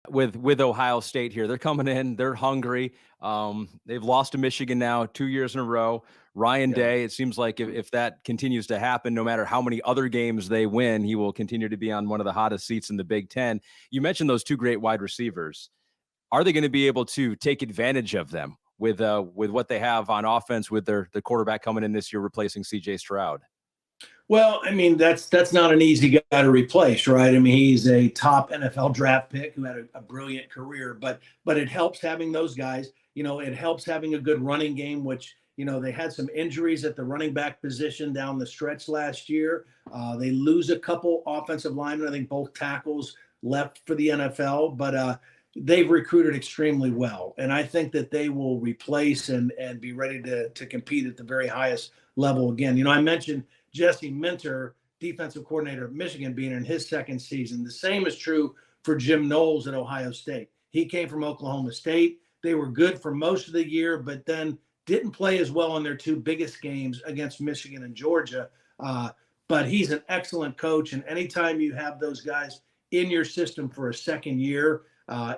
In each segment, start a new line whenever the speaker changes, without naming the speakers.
with Ohio State here. They're coming in, they're hungry. They've lost to Michigan now 2 years in a row. Ryan
Yeah.
Day, it seems like if that continues to happen, no matter how many other games they win, he will continue to be on one of the hottest seats in the Big Ten. You mentioned those two great wide receivers. Are they going to be able to take advantage of them with what they have on offense with the quarterback coming in this year replacing CJ Stroud?
Well, I mean, that's not an easy guy to replace, right? I mean, he's a top NFL draft pick who had a brilliant career, but it helps having those guys. It helps having a good running game, which they had some injuries at the running back position down the stretch last year. They lose a couple offensive linemen. I think both tackles left for the NFL, but they've recruited extremely well, and I think that they will replace and be ready to compete at the very highest level again. I mentioned Jesse Minter, defensive coordinator of Michigan, being in his second season. The same is true for Jim Knowles at Ohio State. He came from Oklahoma State. They were good for most of the year, but then didn't play as well in their two biggest games against Michigan and Georgia. But he's an excellent coach, and anytime you have those guys in your system for a second year,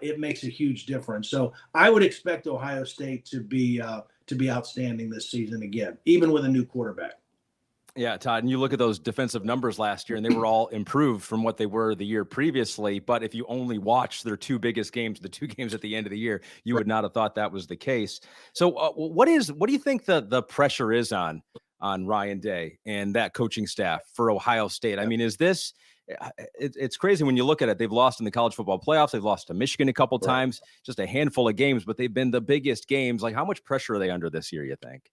it makes a huge difference. So I would expect Ohio State to be outstanding this season again, even with a new quarterback.
Yeah, Todd, and you look at those defensive numbers last year, and they were all improved from what they were the year previously. But if you only watched their two biggest games, the two games at the end of the year, you would not have thought that was the case. So, what do you think the pressure is on Ryan Day and that coaching staff for Ohio State? I mean, is this? It's crazy when you look at it. They've lost in the college football playoffs. They've lost to Michigan a couple times, just a handful of games, but they've been the biggest games. Like, how much pressure are they under this year, you think?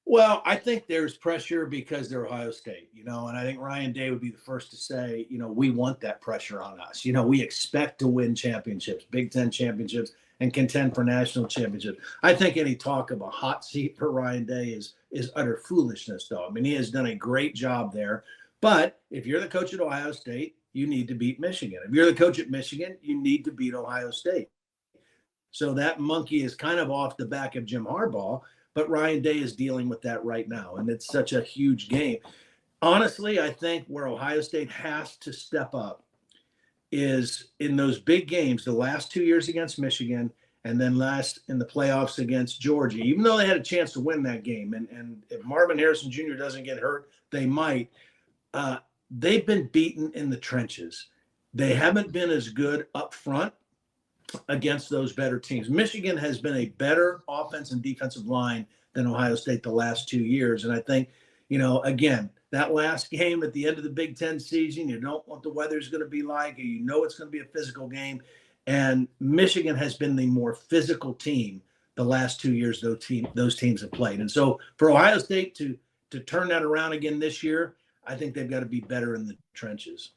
Well, I think there's pressure because they're Ohio State, and I think Ryan Day would be the first to say, we want that pressure on us. We expect to win championships, Big Ten championships, and contend for national championships. I think any talk of a hot seat for Ryan Day is utter foolishness, though. I mean, he has done a great job there. But if you're the coach at Ohio State, you need to beat Michigan. If you're the coach at Michigan, you need to beat Ohio State. So that monkey is kind of off the back of Jim Harbaugh. But Ryan Day is dealing with that right now, and it's such a huge game. Honestly, I think where Ohio State has to step up is in those big games, the last 2 years against Michigan, and then last in the playoffs against Georgia, even though they had a chance to win that game. And if Marvin Harrison Jr. doesn't get hurt, they might. They've been beaten in the trenches. They haven't been as good up front against those better teams. Michigan has been a better offense and defensive line than Ohio State the last 2 years. And I think, again, that last game at the end of the Big Ten season, you don't know what the weather's going to be like. It's going to be a physical game. And Michigan has been the more physical team the last 2 years those teams have played. And so for Ohio State to turn that around again this year, I think they've got to be better in the trenches.